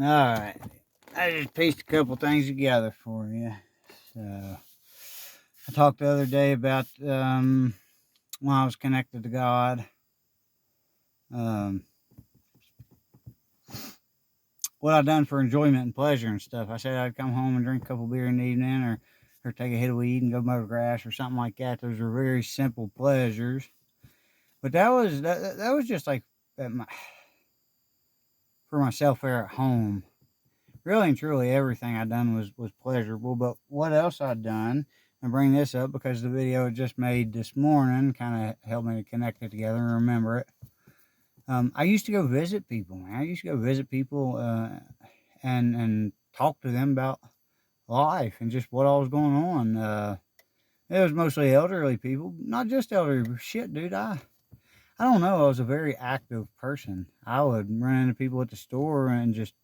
All right. I just pieced a couple things together for you. So I talked the other day about when I was connected to God. Um, what I done for enjoyment and pleasure and stuff. I said I'd come home and drink a couple beer in the evening, or take a hit of weed and go mow grass or something like that. Those were very simple pleasures. But that was just like for myself there at home. Really and truly, everything I done was pleasurable. But what else I done? I bring this up because the video I just made this morning kind of helped me to connect it together and remember it. I used to go visit people, man. I used to go visit people and talk to them about life and just what all was going on. It was mostly elderly people, not just elderly. Shit, dude, I don't know. I was a very active person. I would run into people at the store and just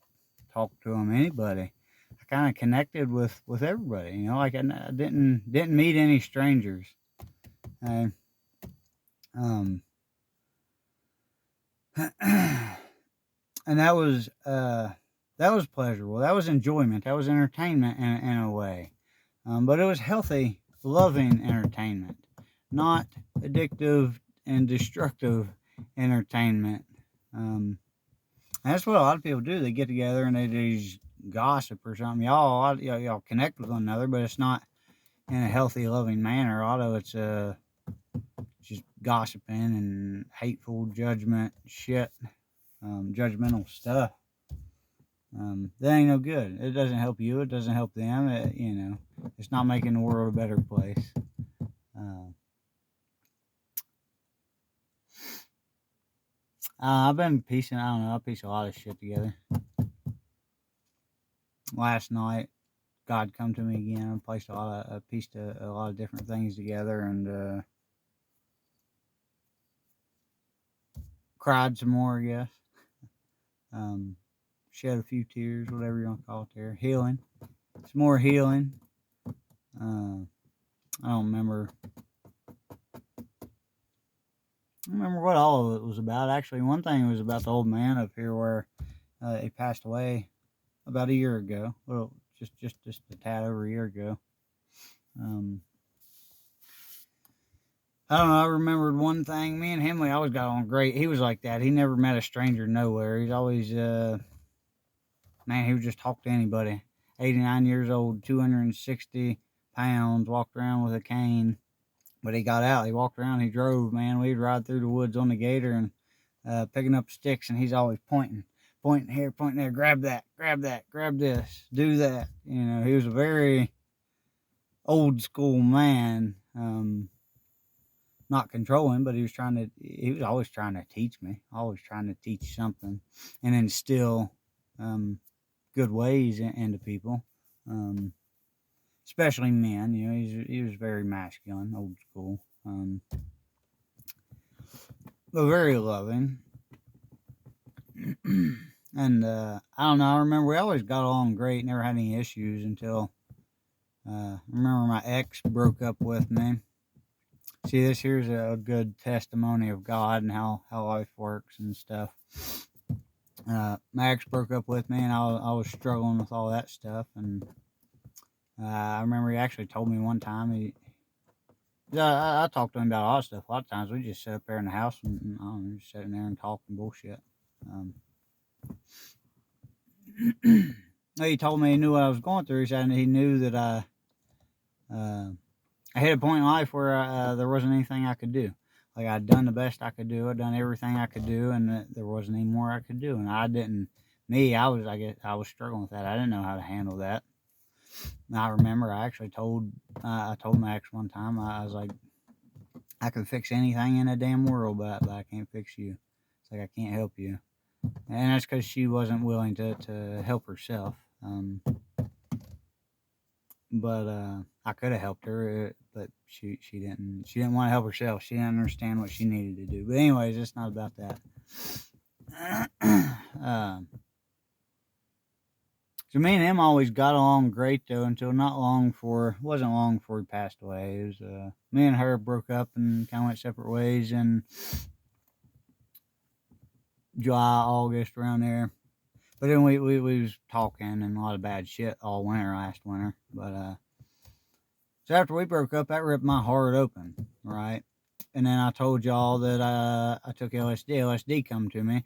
talk to them. Anybody. I kind of connected with everybody. You know, like I didn't meet any strangers. I, um, and that was pleasurable. That was enjoyment. That was entertainment in a way. But it was healthy, loving entertainment, not addictive and destructive entertainment. Um, and that's what a lot of people do. They get together and they just gossip or something. Y'all connect with one another, but it's not in a healthy, loving manner. Although it's just gossiping and hateful judgment shit, judgmental stuff. That ain't no good. It doesn't help you. It doesn't help them. It's not making the world a better place. Uh, I've been piecing. I don't know. I piece a lot of shit together. Last night, God come to me again. I pieced a lot of different things together and cried some more. I guess. Um, Shed a few tears, whatever you want to call it. There, healing. It's more healing. I don't remember. I don't remember what all of it was about. Actually, one thing was about the old man up here where he passed away about a year ago. Well, just a tad over a year ago. Um, I don't know. I remembered one thing. Me and him, we always got on great. He was like that. He never met a stranger nowhere. He's always, man, he would just talk to anybody. 89 years old, 260 pounds, walked around with a cane. But he got out. He walked around. He drove, man. We'd ride through the woods on the gator and picking up sticks, and he's always pointing here, pointing there. Grab that, grab this, do that. You know, he was a very old school man. Not controlling, but he was always trying to teach me, always trying to teach something and instill good ways into people, especially men. You know, he was very masculine, old school, but very loving. And I don't know, I remember we always got along great, never had any issues until I remember my ex broke up with me. See, this here's a good testimony of God and how life works and stuff. My ex broke up with me, and I was struggling with all that stuff. And I remember he actually told me one time I talked to him about all that stuff. A lot of times we just sit up there in the house and I don't know, just sitting there and talking bullshit. He told me he knew what I was going through. He said he knew that I hit a point in life where there wasn't anything I could do. Like I'd done the best I could do. I'd done everything I could do, and there wasn't any more I could do. And I didn't. I guess I was struggling with that. I didn't know how to handle that. And I remember I told Max one time. I was like, I could fix anything in the damn world, but I can't fix you. It's like I can't help you, and that's because she wasn't willing to help herself. But I could have helped her, but she didn't want to help herself. She didn't understand what she needed to do. But anyways, it's not about that. So me and him always got along great though until wasn't long before he passed away. It was me and her broke up and kind of went separate ways in July, August around there. But then we was talking and a lot of bad shit all winter last winter. But so after we broke up, that ripped my heart open, right? And then I told y'all that I took LSD. LSD come to me,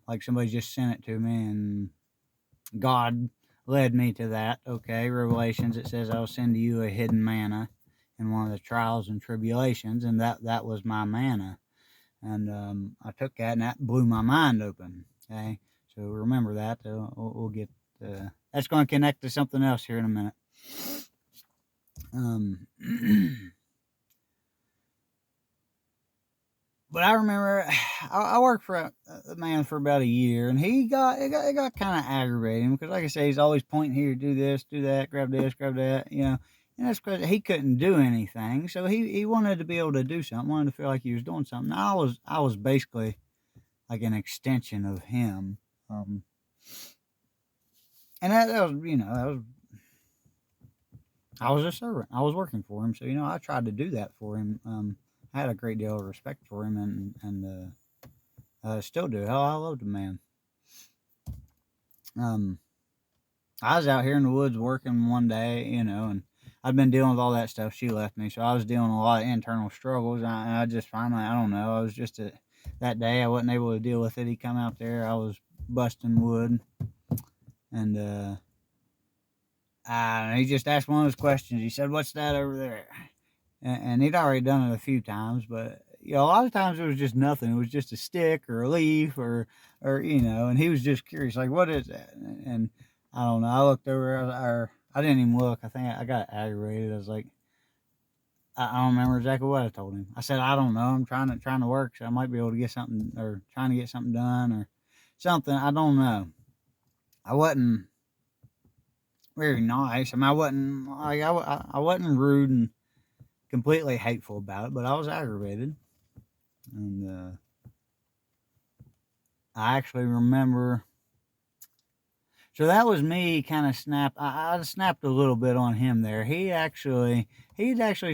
like somebody just sent it to me, and God led me to that. Okay, Revelations, it says I'll send to you a hidden manna in one of the trials and tribulations, and that was my manna. And I took that, and that blew my mind open. Okay, so remember that. We'll get that's going to connect to something else here in a minute. But I remember I worked for a man for about a year, and it got kind of aggravating because, like I say, he's always pointing here, do this, do that, grab this, grab that, you know. And that's because he couldn't do anything, so he wanted to be able to do something, wanted to feel like he was doing something. I was basically like an extension of him, and that was, you know, that was, I was a servant. I was working for him, so you know I tried to do that for him. I had a great deal of respect for him, and still do. Hell, I love the man. I was out here in the woods working one day, you know, and I'd been dealing with all that stuff. She left me, so I was dealing with a lot of internal struggles. And I just finally, I don't know, I was just that day I wasn't able to deal with it. He come out there, I was busting wood, and he just asked one of those questions. He said, "What's that over there?" And he'd already done it a few times, but you know, a lot of times it was just nothing. It was just a stick or a leaf or you know, and he was just curious, like, what is that? And I don't know. I looked over, or I didn't even look. I think I got aggravated. I was like, I don't remember exactly what I told him. I said, I don't know. I'm trying to work, so I might be able to get something, or trying to get something done or something. I don't know. I wasn't very nice. I mean, I wasn't like I wasn't rude and completely hateful about it, but I was aggravated. And I actually remember. So that was me kind of I snapped a little bit on him there. He'd actually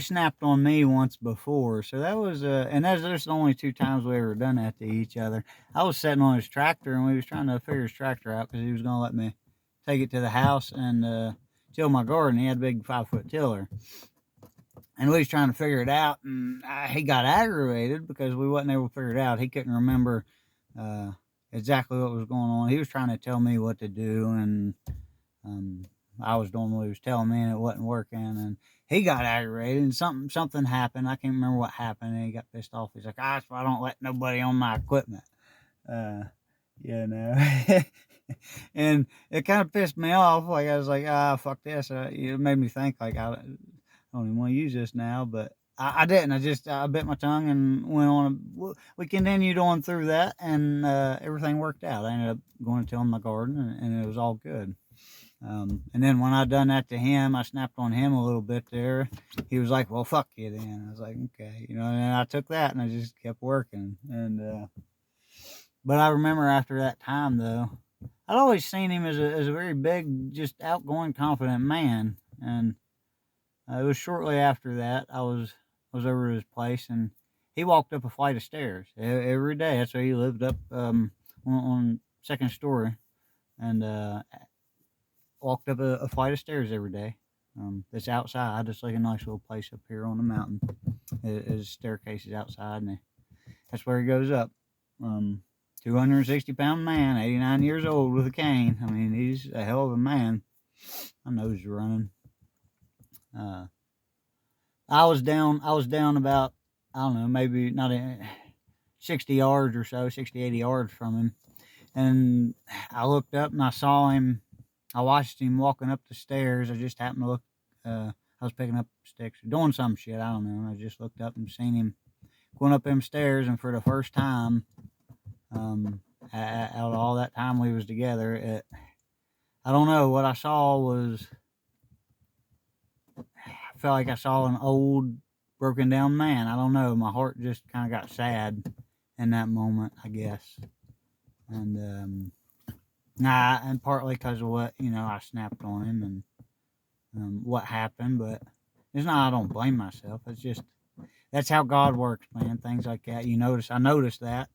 snapped on me once before. So that was and there's the only two times we ever done that to each other. I was sitting on his tractor and we was trying to figure his tractor out because he was gonna let me take it to the house and till my garden. He had a big 5-foot tiller. And we was trying to figure it out, and he got aggravated because we wasn't able to figure it out. He couldn't remember exactly what was going on. He was trying to tell me what to do, and I was doing what he was telling me, and it wasn't working. And he got aggravated, and something happened. I can't remember what happened, and he got pissed off. He's like, "That's why I don't let nobody on my equipment." You know. And it kind of pissed me off. Like, I was like, fuck this. It made me think, like, I don't even want to use this now, but I didn't. I bit my tongue and went on. We continued on through that, and everything worked out. I ended up going to tell him my garden, and it was all good. And then when I done that to him, I snapped on him a little bit there. He was like, "Well, fuck you then." I was like, "Okay," you know. And I took that and I just kept working. And but I remember after that time though, I'd always seen him as a very big, just outgoing, confident man, and it was shortly after that I was over at his place, and he walked up a flight of stairs every day. That's where he lived up on second story, and walked up a flight of stairs every day. It's outside. It's like a nice little place up here on the mountain. His staircase is outside, and that's where he goes up. 260-pound man, 89 years old with a cane. I mean, he's a hell of a man. My nose is running. I was down about, I don't know, maybe not 60 yards or so, 60, 80 yards from him. And I looked up and I saw him. I watched him walking up the stairs. I just happened to look. I was picking up sticks, doing some shit. I don't know. And I just looked up and seen him going up them stairs. And for the first time, out of all that time we was together, I don't know, what I saw was, I felt like I saw an old, broken down man. I don't know. My heart just kind of got sad in that moment, I guess. And and partly because of what, you know, I snapped on him and what happened. But it's not, I don't blame myself. It's just, that's how God works, man. Things like that. I noticed that.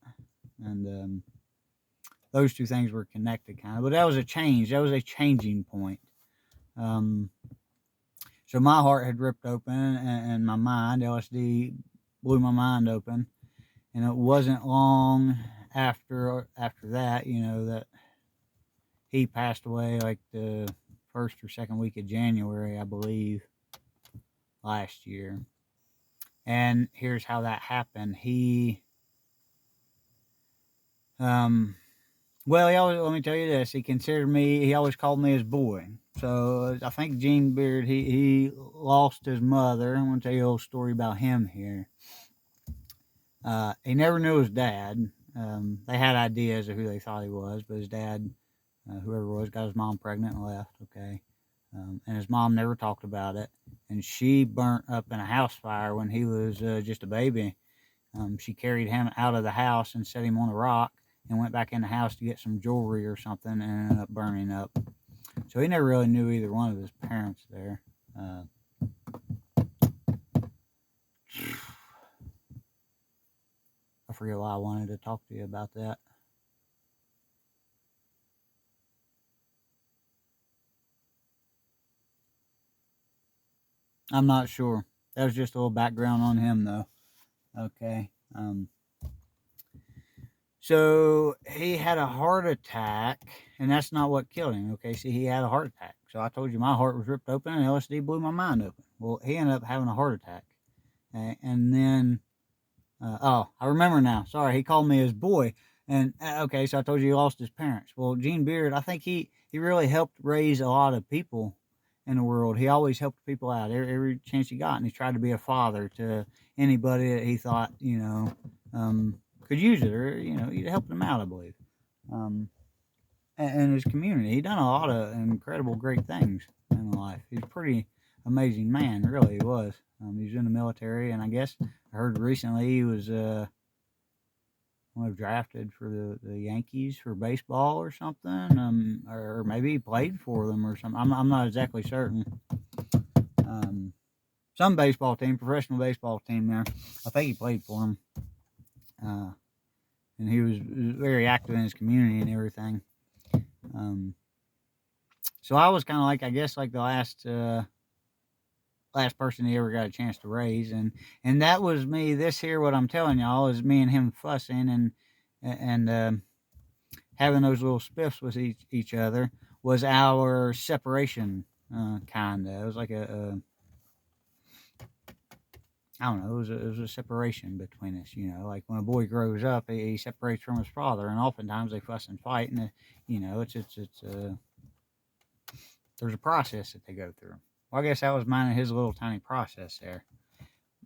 And those two things were connected kind of. But that was a change. That was a changing point. So my heart had ripped open, and my mind, LSD blew my mind open. And it wasn't long after that, that he passed away, like the first or second week of January, I believe, last year. And here's how that happened. Well, let me tell you this. He always called me his boy. So I think Gene Beard, he lost his mother. I'm going to tell you a little story about him here. He never knew his dad. They had ideas of who they thought he was, but his dad, whoever it was, got his mom pregnant and left, okay? And his mom never talked about it. And she burnt up in a house fire when he was just a baby. She carried him out of the house and set him on a rock and went back in the house to get some jewelry or something and ended up burning up. So he never really knew either one of his parents there. I forget why I wanted to talk to you about that. I'm not sure. That was just a little background on him, though. Okay. So he had a heart attack, and that's not what killed him. Okay, see, he had a heart attack. So I told you my heart was ripped open, and LSD blew my mind open. Well, he ended up having a heart attack. And then, I remember now. Sorry, he called me his boy. And, okay, so I told you he lost his parents. Well, Gene Beard, I think he really helped raise a lot of people in the world. He always helped people out every chance he got, and he tried to be a father to anybody that he thought, could use it, or he helped them out, I believe. And his community, he done a lot of incredible, great things in life. He's a pretty amazing man, really. He was. He was in the military, and I guess I heard recently he was drafted for the Yankees for baseball or something, or maybe he played for them or something. I'm not exactly certain. Some baseball team, professional baseball team there. I think he played for them. And he was very active in his community and everything. So I was kind of like, I guess, like the last person he ever got a chance to raise, and that was me. This here, what I'm telling y'all, is me and him fussing and having those little spiffs with each other was our separation, kind of. It was like I don't know, it was a separation between us, like when a boy grows up, he separates from his father, and oftentimes they fuss and fight, and there's a process that they go through. Well, I guess that was mine and his little tiny process there.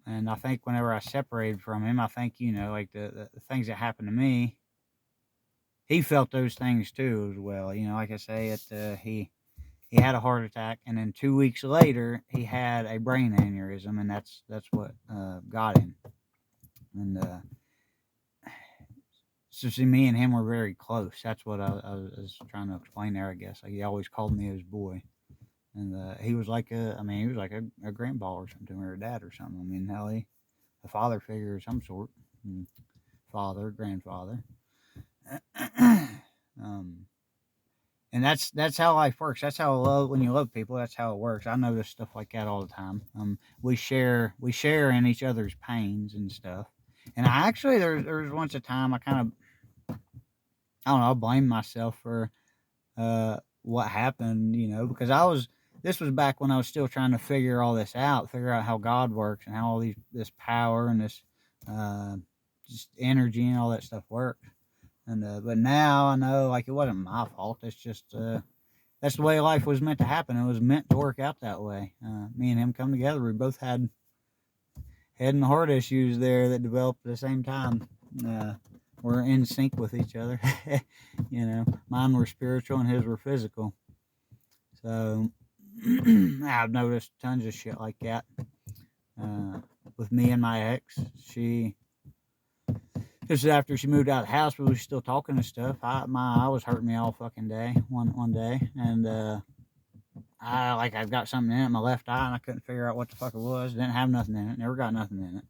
And I think whenever I separated from him, I think, like the things that happened to me, he felt those things too as well. Like I say, he had a heart attack, and then 2 weeks later, he had a brain aneurysm, and that's what got him. And so see, me and him were very close. That's what I was trying to explain there, I guess. Like, he always called me his boy. And he was like a grandpa or something, or a dad or something. I mean, hell, a father figure of some sort. Father, grandfather. And that's how life works. That's how when you love people, that's how it works. I notice stuff like that all the time. We share in each other's pains and stuff. And I actually, there was once a time I kind of, I don't know, I blamed myself for what happened, because this was back when I was still trying to figure all this out, figure out how God works and how all this power and this just energy and all that stuff works. And but now I know, like, it wasn't my fault. It's just that's the way life was meant to happen. It was meant to work out that way. Me and him come together. We both had head and heart issues there that developed at the same time. We're in sync with each other. Mine were spiritual and his were physical. So I've noticed tons of shit like that. With me and my ex, this is after she moved out of the house, but we were still talking and stuff. My eye was hurting me all fucking day, one day, and I've got something in it, my left eye, and I couldn't figure out what the fuck it was. Didn't have nothing in it, never got nothing in it.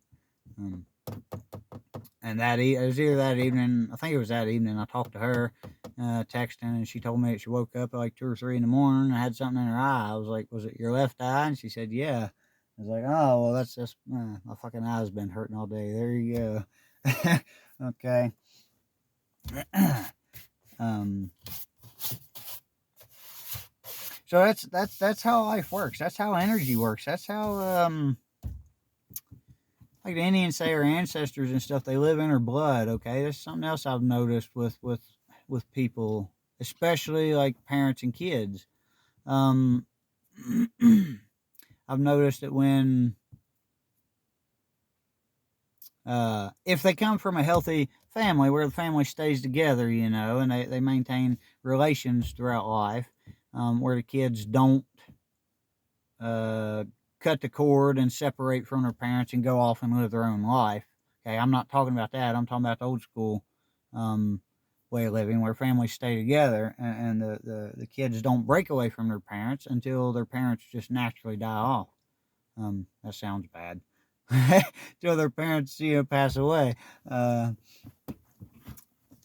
And it was either that evening, I think it was that evening, I talked to her, texting, and she told me that she woke up at like 2 or 3 in the morning and had something in her eye. I was like, "Was it your left eye?" And she said, "Yeah." I was like, "Oh, well, that's just my fucking eye's been hurting all day." There you go. Okay. um. So that's how life works. That's how energy works. That's how like the Indians say our ancestors and stuff, they live in our blood. Okay, that's something else I've noticed with people, especially like parents and kids. Um, I've noticed that when if they come from a healthy family where the family stays together, you know, and they maintain relations throughout life, where the kids don't uh, cut the cord and separate from their parents and go off and live their own life. Okay, I'm not talking about that. I'm talking about the old school um, way of living where families stay together and the kids don't break away from their parents until their parents just naturally die off. That sounds bad. Till their parents, you know, pass away. Uh,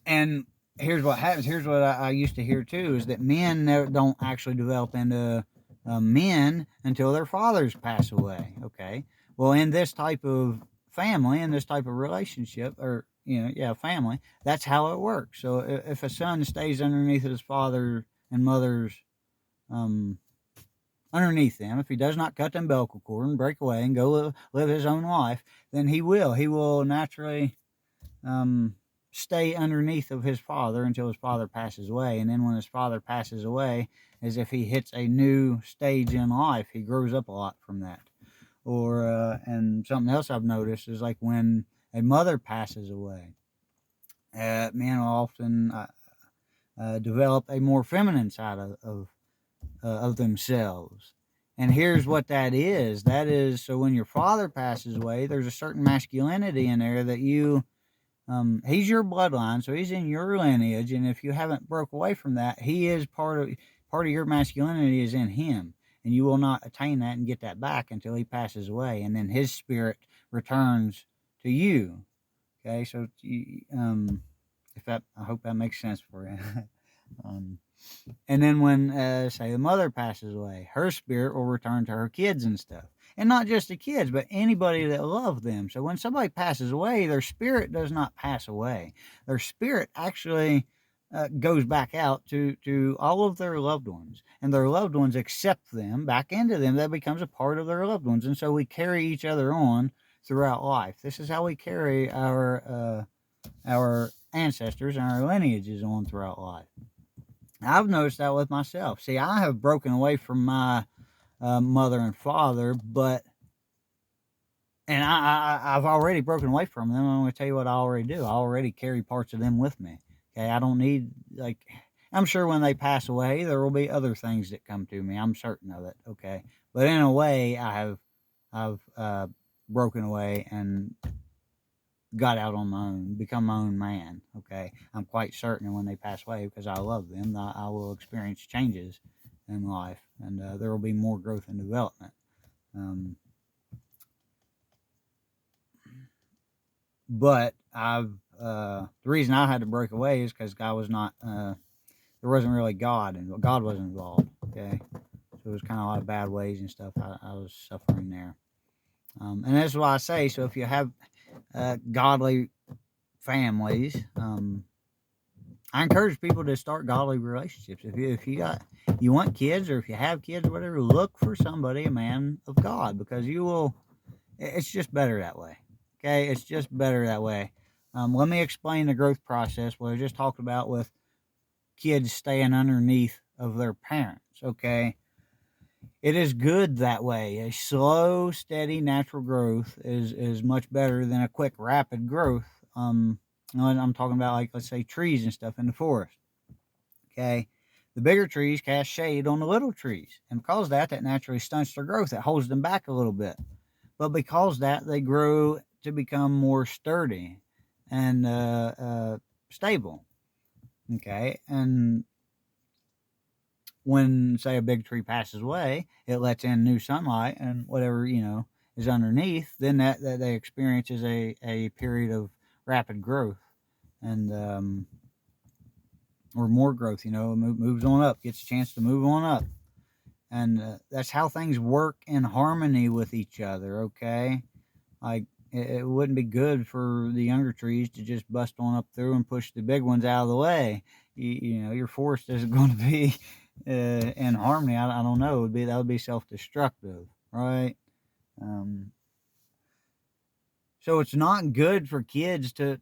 and here's what happens. Here's what I used to hear too: is that men don't actually develop into men until their fathers pass away. Okay. Well, in this type of family, in this type of relationship, or you know, yeah, family, that's how it works. So if a son stays underneath his father and mother's um, underneath them, if he does not cut the umbilical cord and break away and go live his own life, then he will naturally um, stay underneath of his father until his father passes away. And then when his father passes away, as if he hits a new stage in life, he grows up a lot from that. Or and something else I've noticed is like when a mother passes away, men will often develop a more feminine side of themselves. And here's what that is. That is, so when your father passes away, there's a certain masculinity in there that he's your bloodline, so he's in your lineage, and if you haven't broke away from that, he is part of your masculinity is in him, and you will not attain that and get that back until he passes away, and then his spirit returns to you. Okay, so if that, I hope that makes sense for you. um, and then when, say, the mother passes away, her spirit will return to her kids and stuff. And not just the kids, but anybody that loved them. So when somebody passes away, their spirit does not pass away. Their spirit actually goes back out to all of their loved ones. And their loved ones accept them back into them. That becomes a part of their loved ones. And so we carry each other on throughout life. This is how we carry our ancestors and our lineages on throughout life. I've noticed that with myself. See, I have broken away from my mother and father, and I've already broken away from them. I'm going to tell you what I already do. I already carry parts of them with me. Okay, I don't need, like, I'm sure when they pass away, there will be other things that come to me. I'm certain of it. Okay, but in a way, I've broken away and got out on my own, become my own man. Okay, I'm quite certain when they pass away, because I love them, I will experience changes in life, and there will be more growth and development. But the reason I had to break away is because God was not there wasn't really God, and God wasn't involved. Okay, so it was kind of a lot of bad ways and stuff. I was suffering there, and that's why I say. So if you have godly families, I encourage people to start godly relationships. If you want kids, or if you have kids or whatever, look for somebody, a man of God, because you will. It's just better that way. Okay, it's just better that way. Let me explain the growth process. What I just talked about with kids staying underneath of their parents. Okay, it is good that way. A slow, steady, natural growth is much better than a quick, rapid growth. I'm talking about, like, let's say trees and stuff in the forest. Okay, the bigger trees cast shade on the little trees, and because of that naturally stunts their growth. It holds them back a little bit, but because of that, they grow to become more sturdy and stable. Okay, and when, say, a big tree passes away, it lets in new sunlight and whatever, is underneath, then that they experience is a period of rapid growth. And or more growth, moves on up, gets a chance to move on up. And that's how things work in harmony with each other, okay? Like, it wouldn't be good for the younger trees to just bust on up through and push the big ones out of the way. Your forest isn't going to be in harmony. I don't know. That would be self-destructive, right? So it's not good for kids to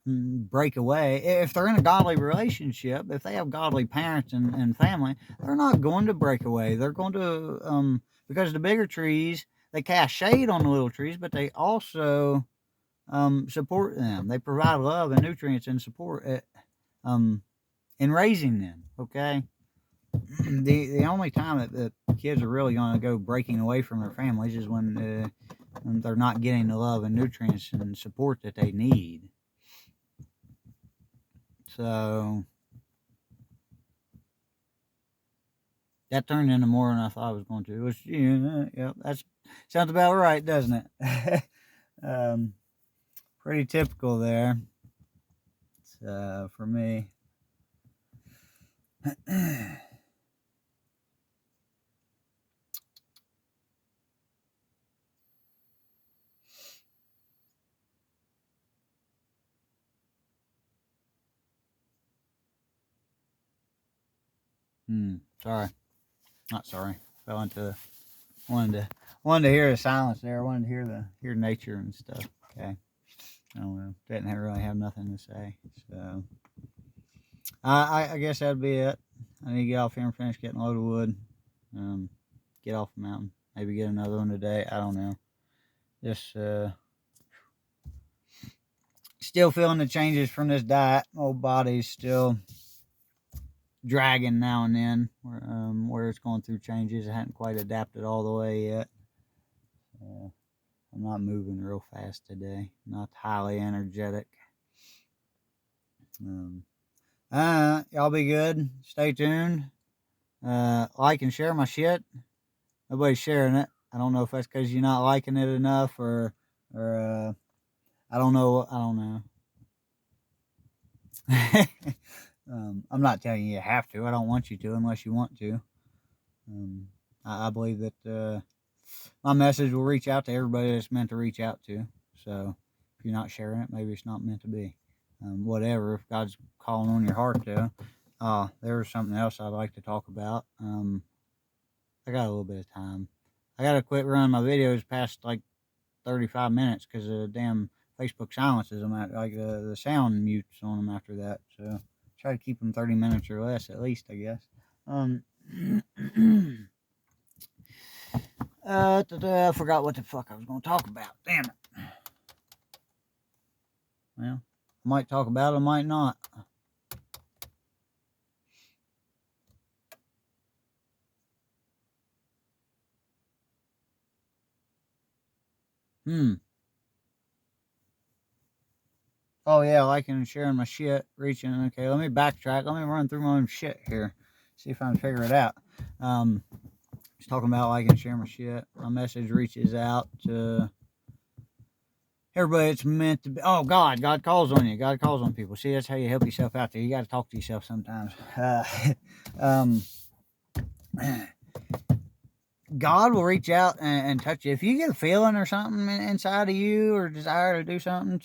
break away. If they're in a godly relationship, if they have godly parents and family, they're not going to break away. They're going to, because the bigger trees, they cast shade on the little trees, but they also support them. They provide love and nutrients and support in raising them, okay? The only time that kids are really going to go breaking away from their families is when they're not getting the love and nutrients and support that they need. So that turned into more than I thought it was going to. It was, yeah, that sounds about right, doesn't it? Pretty typical there. For me. Sorry. Not sorry. Fell into wanted to hear the silence there. I wanted to hear nature and stuff. Okay. I don't know. Didn't really have nothing to say. So I guess that'd be it. I need to get off here and finish getting a load of wood. Get off the mountain. Maybe get another one today. I don't know. Just still feeling the changes from this diet. My old body's still dragging now and then, where it's going through changes. I hadn't quite adapted all the way yet. I'm not moving real fast today. Not highly energetic. Y'all be good. Stay tuned. Like and share my shit. Nobody's sharing it. I don't know if that's because you're not liking it enough, or I don't know. I'm not telling you have to. I don't want you to unless you want to. I believe that my message will reach out to everybody that's meant to reach out to. So if you're not sharing it, maybe it's not meant to be. Whatever. If God's calling on your heart to. There's something else I'd like to talk about. I got a little bit of time. I got to quit running my videos past like 35 minutes because the damn Facebook silences them. Like the sound mutes on them after that. So try to keep them 30 minutes or less at least, I guess. I forgot what the fuck I was going to talk about. Damn it. Well, I might talk about it, I might not. Oh yeah, liking and sharing my shit, reaching. Okay, let me backtrack. Let me run through my own shit here. See if I can figure it out. Just talking about liking and sharing my shit. My message reaches out to everybody it's meant to be. Oh, God calls on you. God calls on people. See, that's how you help yourself out there. You got to talk to yourself sometimes. God will reach out and touch you. If you get a feeling or something inside of you or desire to do something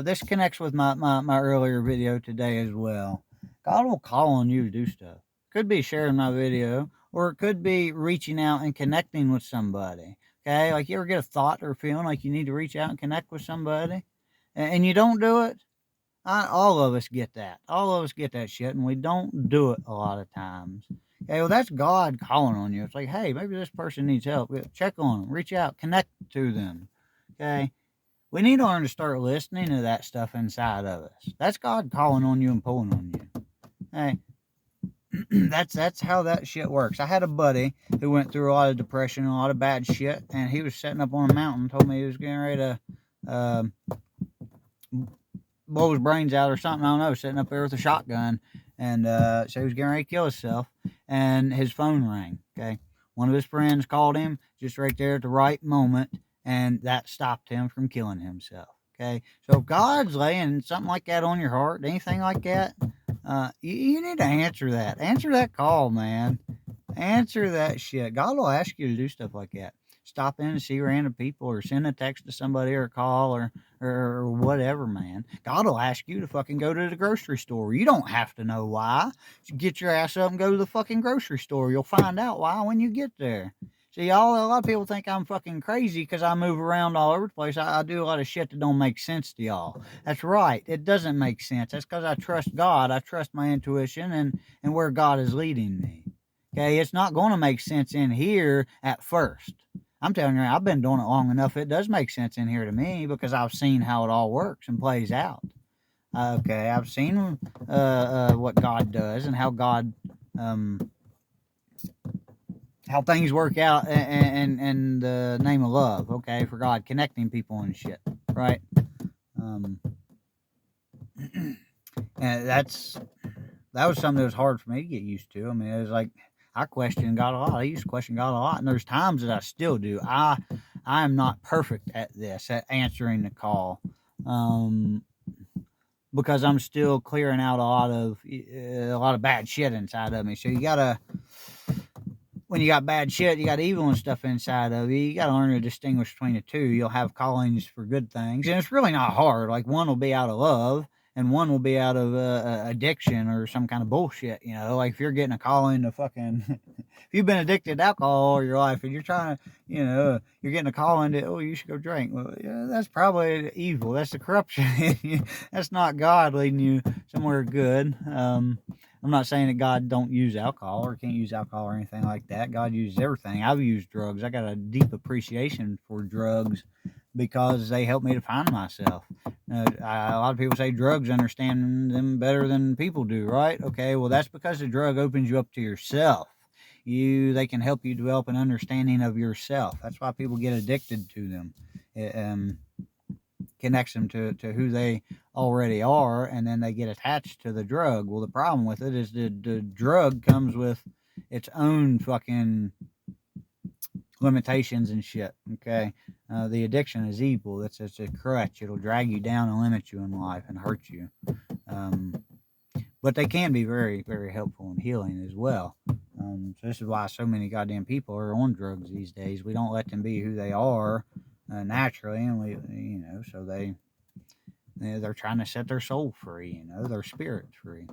this connects with my earlier video today as well. God will call on you to do stuff. Could be sharing my video, or it could be reaching out and connecting with somebody. Okay, like you ever get a thought or feeling like you need to reach out and connect with somebody, and you don't do it? All of us get that. All of us get that shit, and we don't do it a lot of times. Okay, well, that's God calling on you. It's like, hey, maybe this person needs help. Check on them, reach out, connect to them. Okay, we need to learn to start listening to that stuff inside of us. That's God calling on you and pulling on you. Hey, that's how that shit works. I had a buddy who went through a lot of depression and a lot of bad shit, and he was sitting up on a mountain, told me he was getting ready to blow his brains out or something. I don't know, sitting up there with a shotgun. And so he was getting ready to kill himself, and his phone rang. Okay, one of his friends called him just right there at the right moment, and that stopped him from killing himself. Okay, so if God's laying something like that on your heart, anything like that, you need to answer that. Answer that call, man. Answer that shit. God will ask you to do stuff like that. Stop in and see random people, or send a text to somebody, or call, or whatever, man. God will ask you to fucking go to the grocery store. You don't have to know why. Just get your ass up and go to the fucking grocery store. You'll find out why when you get there. See, a lot of people think I'm fucking crazy because I move around all over the place. I do a lot of shit that don't make sense to y'all. That's right. It doesn't make sense. That's because I trust God. I trust my intuition and where God is leading me. Okay, it's not going to make sense in here at first. I'm telling you, I've been doing it long enough. It does make sense in here to me because I've seen how it all works and plays out. Okay, I've seen what God does and how things work out in the name of love. Okay, for God connecting people and shit, right? And that was something that was hard for me to get used to. I mean, it was like I questioned God a lot. I used to question God a lot, and there's times that I still do. I am not perfect at this, at answering the call, because I'm still clearing out a lot of bad shit inside of me. So when you got bad shit, you got evil and stuff inside of you. You got to learn to distinguish between the two. You'll have callings for good things, and it's really not hard. Like one will be out of love, and one will be out of addiction or some kind of bullshit. You know, like if you're getting a calling to fucking, if you've been addicted to alcohol all your life, and you're trying to, you're getting a calling to, oh, you should go drink. Well, yeah, that's probably evil. That's the corruption. That's not God leading you somewhere good. I'm not saying that God don't use alcohol or can't use alcohol or anything like that. God uses everything. I've used drugs. I got a deep appreciation for drugs because they help me to find myself. A lot of people say drugs understand them better than people do, right? Okay, well, that's because the drug opens you up to yourself. They can help you develop an understanding of yourself. That's why people get addicted to them. It connects them to who they already are, and then they get attached to the drug. Well, the problem with it is the drug comes with its own fucking limitations and shit. Okay, the addiction is evil. It's a crutch. It'll drag you down and limit you in life and hurt you. But they can be very, very helpful in healing as well. So this is why so many goddamn people are on drugs these days. We don't let them be who they are naturally, and so they're trying to set their soul free, their spirit free.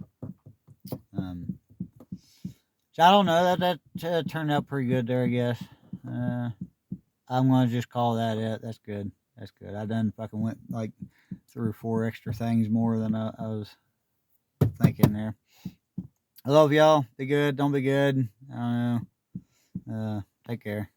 So I don't know, that turned out pretty good there, I guess. I'm gonna just call that it. That's good. I done fucking went like 3 or 4 extra things more than I was thinking there. I love y'all. Be good. Don't be good. I don't know. Take care.